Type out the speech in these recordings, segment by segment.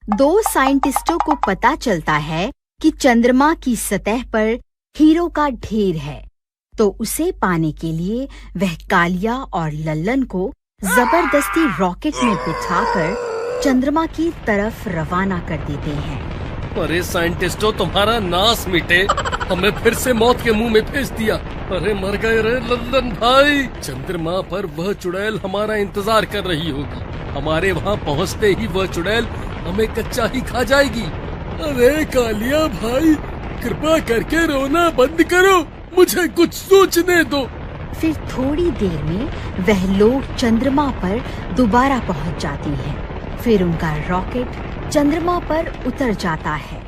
दो साइंटिस्टों को पता चलता है कि चंद्रमा की सतह पर हीरो का ढेर है, तो उसे पाने के लिए वह कालिया और लल्लन को जबरदस्ती रॉकेट में बिठाकर चंद्रमा की तरफ रवाना कर देते हैं। अरे साइंटिस्टों, तुम्हारा नाश मिटे, हमें फिर से मौत के मुंह में भेज दिया। अरे मर गए रे लल्लन भाई। चंद्रमा पर वह चुड़ैल हमारा इंतजार कर रही होगी। हमारे वहाँ पहुँचते ही वह चुड़ैल हमें कच्चा ही खा जाएगी। अरे कालिया भाई, कृपा करके रोना बंद करो, मुझे कुछ सोचने दो। फिर थोड़ी देर में वह लोग चंद्रमा पर दोबारा पहुंच जाते हैं। फिर उनका रॉकेट चंद्रमा पर उतर जाता है।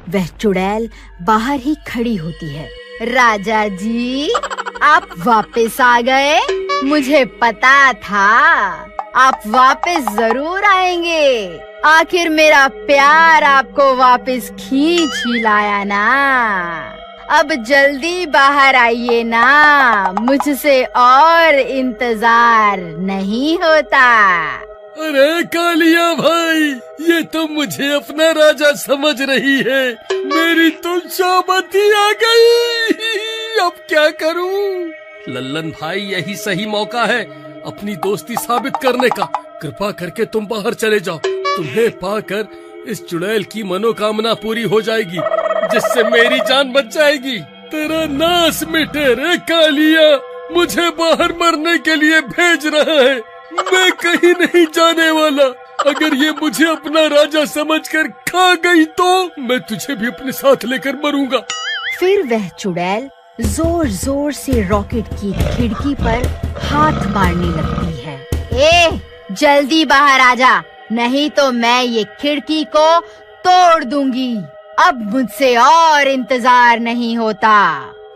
वह चुड़ैल बाहर ही खड़ी होती है। राजा जी, आप वापस आ गए। मुझे पता था आप वापस जरूर आएंगे। आखिर मेरा प्यार आपको वापस खींच ही लाया ना। अब जल्दी बाहर आइए ना, मुझसे और इंतजार नहीं होता। अरे कालिया भाई, ये तो मुझे अपना राजा समझ रही है। मेरी तो शाबती आ गई, अब क्या करूं? लल्लन भाई, यही सही मौका है अपनी दोस्ती साबित करने का। कृपा करके तुम बाहर चले जाओ। तुम्हें पाकर इस चुड़ैल की मनोकामना पूरी हो जाएगी, जिससे मेरी जान बच जाएगी। तेरा नाश मिटे रे कालिया, मुझे बाहर मरने के लिए भेज रहा है। मैं कहीं नहीं जाने वाला। अगर ये मुझे अपना राजा समझकर खा गई तो मैं तुझे भी अपने साथ लेकर मरूंगा। फिर वह चुड़ैल जोर जोर से रॉकेट की खिड़की पर हाथ मारने लगती है। ए, जल्दी बाहर आजा, नहीं तो मैं ये खिड़की को तोड़ दूंगी। अब मुझसे और इंतजार नहीं होता।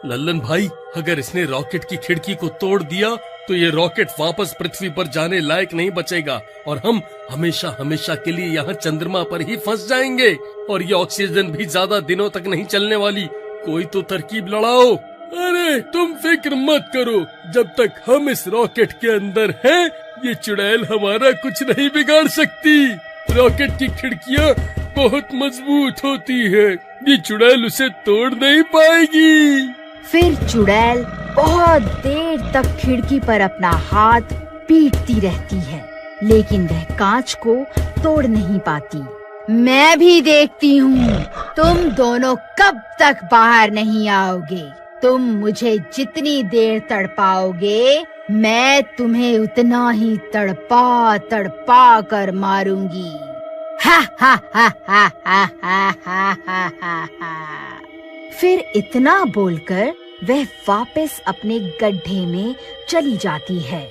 लल्लन भाई, अगर इसने रॉकेट की खिड़की को तोड़ दिया तो ये रॉकेट वापस पृथ्वी पर जाने लायक नहीं बचेगा और हम हमेशा हमेशा के लिए यहाँ चंद्रमा पर ही फंस जाएंगे। और ये ऑक्सीजन भी ज्यादा दिनों तक नहीं चलने वाली। कोई तो तरकीब लड़ाओ। अरे तुम फिक्र मत करो, जब तक हम इस रॉकेट के अंदर हैं, ये चुड़ैल हमारा कुछ नहीं बिगाड़ सकती। रॉकेट की खिड़कियाँ बहुत मजबूत होती है, ये चुड़ैल उसे तोड़ नहीं पाएगी। फिर चुड़ैल बहुत देर तक खिड़की पर अपना हाथ पीटती रहती है, लेकिन वह कांच को तोड़ नहीं पाती। मैं भी देखती हूँ तुम दोनों कब तक बाहर नहीं आओगे। तुम मुझे जितनी देर तड़पाओगे, मैं तुम्हें उतना ही तड़पा तड़पा कर मारूंगी। हा हा हा हा हा हा हा हा हा। फिर इतना बोलकर वह वापस अपने गड्ढे में चली जाती है।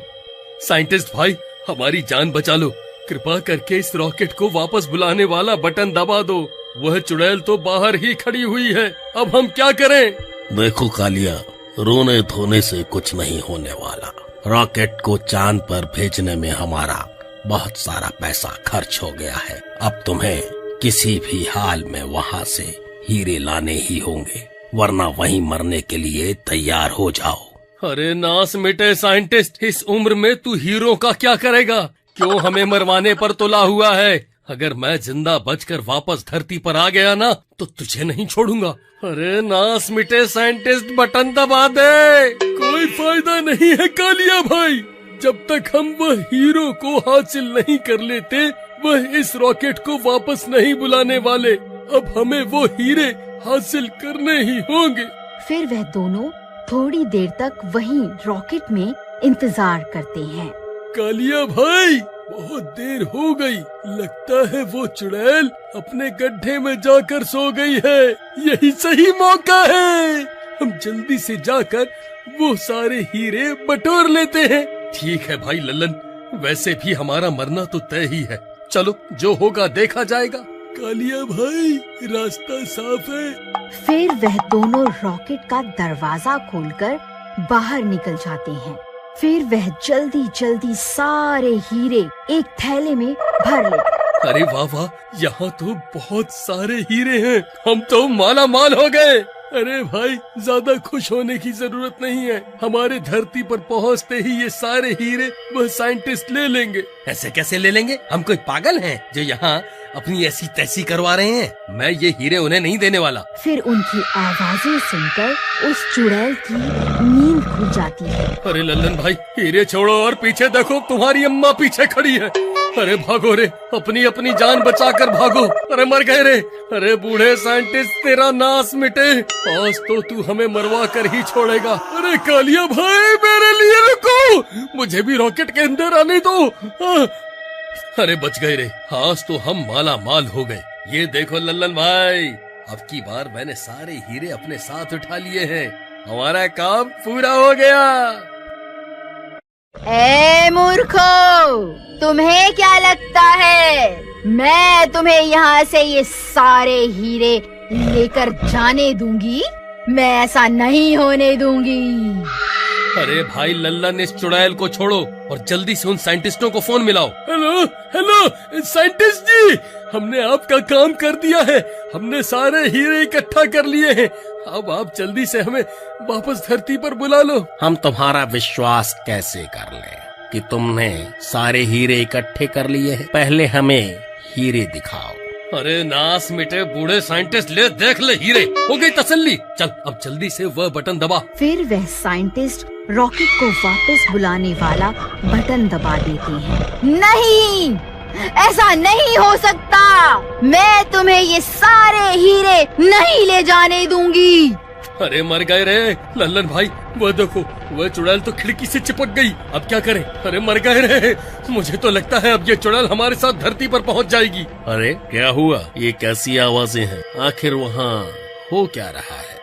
साइंटिस्ट भाई, हमारी जान बचा लो। कृपा करके इस रॉकेट को वापस बुलाने वाला बटन दबा दो। वह चुड़ैल तो बाहर ही खड़ी हुई है। अब हम क्या करें? देखो कालिया, रोने धोने से कुछ नहीं होने वाला। रॉकेट को चांद पर भेजने में हमारा बहुत सारा पैसा खर्च हो गया है। अब तुम्हें किसी भी हाल में वहाँ से हीरे लाने ही होंगे, वरना वहीं मरने के लिए तैयार हो जाओ। अरे नास मिटे साइंटिस्ट, इस उम्र में तू हीरो का क्या करेगा? क्यों हमें मरवाने पर तुला हुआ है? अगर मैं जिंदा बचकर वापस धरती पर आ गया ना, तो तुझे नहीं छोड़ूंगा। अरे नास मिटे साइंटिस्ट, बटन दबा दे। कोई फायदा नहीं है कालिया भाई, जब तक हम वह हीरो को हासिल नहीं कर लेते, वह इस रॉकेट को वापस नहीं बुलाने वाले। अब हमें वो हीरे हासिल करने ही होंगे। फिर वह दोनों थोड़ी देर तक वहीं रॉकेट में इंतजार करते हैं। कालिया भाई, बहुत देर हो गई, लगता है वो चुड़ैल अपने गड्ढे में जाकर सो गई है। यही सही मौका है, हम जल्दी से जाकर वो सारे हीरे बटोर लेते हैं। ठीक है भाई लल्लन, वैसे भी हमारा मरना तो तय ही है। चलो, जो होगा देखा जाएगा। कालिया भाई, रास्ता साफ है। फिर वह दोनों रॉकेट का दरवाजा खोलकर बाहर निकल जाते हैं। फिर वह जल्दी जल्दी सारे हीरे एक थैले में भर लेते। अरे वाह वाह, यहाँ तो बहुत सारे हीरे हैं, हम तो माला माल हो गए। अरे भाई, ज्यादा खुश होने की जरूरत नहीं है। हमारे धरती पर पहुंचते ही ये सारे हीरे वह साइंटिस्ट ले लेंगे। ऐसे कैसे ले लेंगे? हम कोई पागल हैं जो यहाँ अपनी ऐसी तैसी करवा रहे हैं? मैं ये हीरे उन्हें नहीं देने वाला। फिर उनकी आवाजें सुनकर उस चुड़ैल की नींद खुल जाती है। अरे लल्लन भाई, हीरे छोड़ो और पीछे देखो, तुम्हारी अम्मा पीछे खड़ी है। अरे भागो रे, अपनी अपनी जान बचाकर भागो। अरे मर गए रे। अरे बूढ़े साइंटिस्ट, तेरा नाश मिटे, आज तो तू हमें मरवा कर ही छोड़ेगा। अरे कालिया भाई, मेरे लिए रुको, मुझे भी रॉकेट के अंदर आने दो। अरे बच गए रे, आज तो हम माला माल हो गए। ये देखो लल्लन भाई, अब की बार मैंने सारे हीरे अपने साथ उठा लिए हैं। हमारा काम पूरा हो गया। ए मूर्खो, तुम्हें क्या लगता है मैं तुम्हें यहाँ से ये सारे हीरे लेकर जाने दूंगी? मैं ऐसा नहीं होने दूंगी। अरे भाई लल्लन, इस चुड़ैल को छोड़ो और जल्दी से उन साइंटिस्टों को फोन मिलाओ। हेलो हेलो साइंटिस्ट जी, हमने आपका काम कर दिया है। हमने सारे हीरे इकट्ठा कर लिए हैं। अब आप जल्दी से हमें वापस धरती पर बुला लो। हम तुम्हारा विश्वास कैसे कर लें कि तुमने सारे हीरे इकट्ठे कर लिए हैं? पहले हमें हीरे दिखाओ। अरे नाश मिटे बूढ़े साइंटिस्ट, ले देख ले हीरे, हो गई तसल्ली। चल अब जल्दी से वह बटन दबा। फिर वह साइंटिस्ट रॉकेट को वापस बुलाने वाला बटन दबा देते हैं। नहीं, ऐसा नहीं हो सकता। मैं तुम्हें ये सारे हीरे नहीं ले जाने दूंगी। अरे मर गए रे लल्लन भाई, वह देखो, वह चुड़ैल तो खिड़की से चिपक गई। अब क्या करें? अरे मर गए रे। मुझे तो लगता है अब ये चुड़ैल हमारे साथ धरती पर पहुंच जाएगी। अरे क्या हुआ? ये कैसी आवाजें हैं? आखिर वहाँ हो क्या रहा है?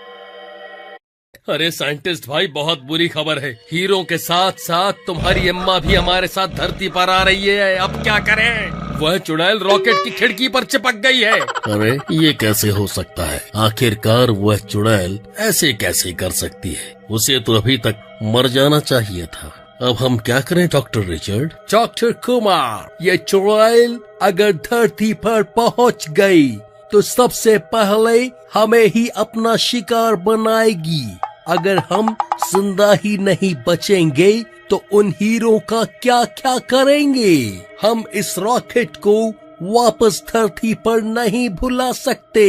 अरे साइंटिस्ट भाई, बहुत बुरी खबर है। हीरों के साथ साथ तुम्हारी अम्मा भी हमारे साथ धरती पर आ रही है। अब क्या करें? वह चुड़ैल रॉकेट की खिड़की पर चिपक गई है। अरे ये कैसे हो सकता है? आखिरकार वह चुड़ैल ऐसे कैसे कर सकती है? उसे तो अभी तक मर जाना चाहिए था। अब हम क्या करें डॉक्टर रिचर्ड? डॉक्टर कुमार, ये चुड़ैल अगर धरती पर पहुंच गई तो सबसे पहले हमें ही अपना शिकार बनाएगी। अगर हम जिंदा ही नहीं बचेंगे तो उन हीरों का क्या क्या करेंगे? हम इस रॉकेट को वापस धरती पर नहीं भुला सकते।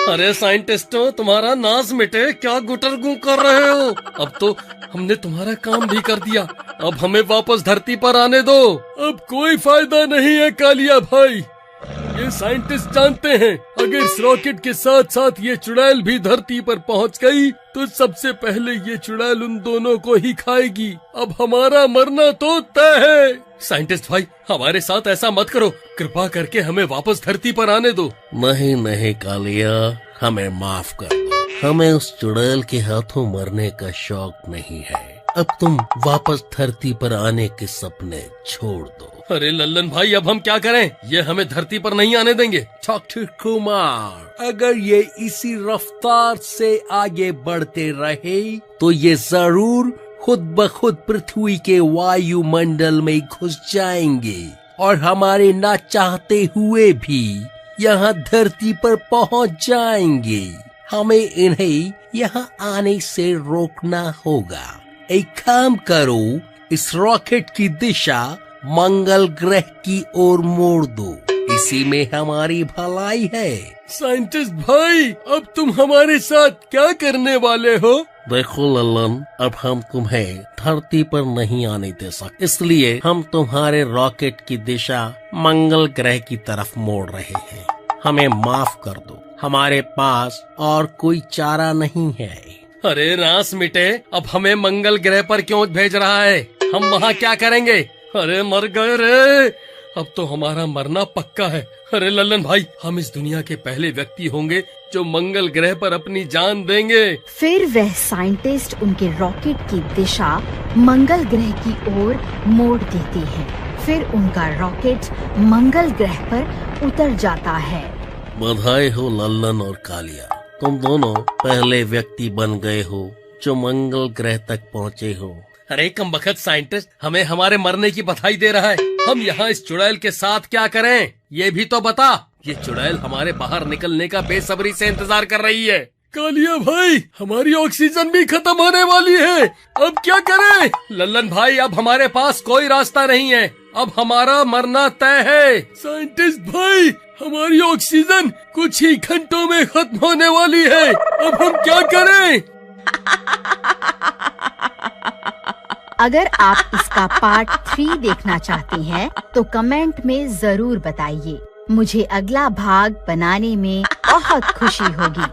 अरे साइंटिस्टों, तुम्हारा नाश मिटे, क्या गुटरगू कर रहे हो? अब तो हमने तुम्हारा काम भी कर दिया, अब हमें वापस धरती पर आने दो। अब कोई फायदा नहीं है कालिया भाई, ये साइंटिस्ट जानते हैं अगर इस रॉकेट के साथ साथ ये चुड़ैल भी धरती पर पहुंच गई तो सबसे पहले ये चुड़ैल उन दोनों को ही खाएगी। अब हमारा मरना तो तय है। साइंटिस्ट भाई, हमारे साथ ऐसा मत करो, कृपा करके हमें वापस धरती पर आने दो। नहीं नहीं कालिया, हमें माफ कर दो। हमें उस चुड़ैल के हाथों मरने का शौक नहीं है। अब तुम वापस धरती पर आने के सपने छोड़ दो। अरे लल्लन भाई, अब हम क्या करें? ये हमें धरती पर नहीं आने देंगे। डॉक्टर कुमार, अगर ये इसी रफ्तार से आगे बढ़ते रहे तो ये जरूर खुद ब खुद पृथ्वी के वायुमंडल में घुस जाएंगे और हमारे ना चाहते हुए भी यहाँ धरती पर पहुँच जाएंगे। हमें इन्हें यहाँ आने से रोकना होगा। एक काम करो, इस रॉकेट की दिशा मंगल ग्रह की ओर मोड़ दो, इसी में हमारी भलाई है। साइंटिस्ट भाई, अब तुम हमारे साथ क्या करने वाले हो? देखो लल्लन, अब हम तुम्हें धरती पर नहीं आने दे सकते, इसलिए हम तुम्हारे रॉकेट की दिशा मंगल ग्रह की तरफ मोड़ रहे हैं। हमें माफ कर दो, हमारे पास और कोई चारा नहीं है। अरे नाश मिटे, अब हमें मंगल ग्रह पर क्यों भेज रहा है? हम वहाँ क्या करेंगे? अरे मर गए रे, अब तो हमारा मरना पक्का है। अरे लल्लन भाई, हम इस दुनिया के पहले व्यक्ति होंगे जो मंगल ग्रह पर अपनी जान देंगे। फिर वह साइंटिस्ट उनके रॉकेट की दिशा मंगल ग्रह की ओर मोड़ देते हैं। फिर उनका रॉकेट मंगल ग्रह पर उतर जाता है। बधाई हो लल्लन और कालिया, तुम दोनों पहले व्यक्ति बन गए हो जो मंगल ग्रह तक पहुँचे हो। अरे कमबख्त साइंटिस्ट, हमें हमारे मरने की बधाई दे रहा है। हम यहाँ इस चुड़ैल के साथ क्या करें, ये भी तो बता। ये चुड़ैल हमारे बाहर निकलने का बेसब्री से इंतजार कर रही है। कालिया भाई, हमारी ऑक्सीजन भी खत्म होने वाली है, अब क्या करें? लल्लन भाई, अब हमारे पास कोई रास्ता नहीं है, अब हमारा मरना तय है। साइंटिस्ट भाई, हमारी ऑक्सीजन कुछ ही घंटों में खत्म होने वाली है, अब हम क्या करें? अगर आप इसका पार्ट 3 देखना चाहते हैं तो कमेंट में जरूर बताइए। मुझे अगला भाग बनाने में बहुत खुशी होगी।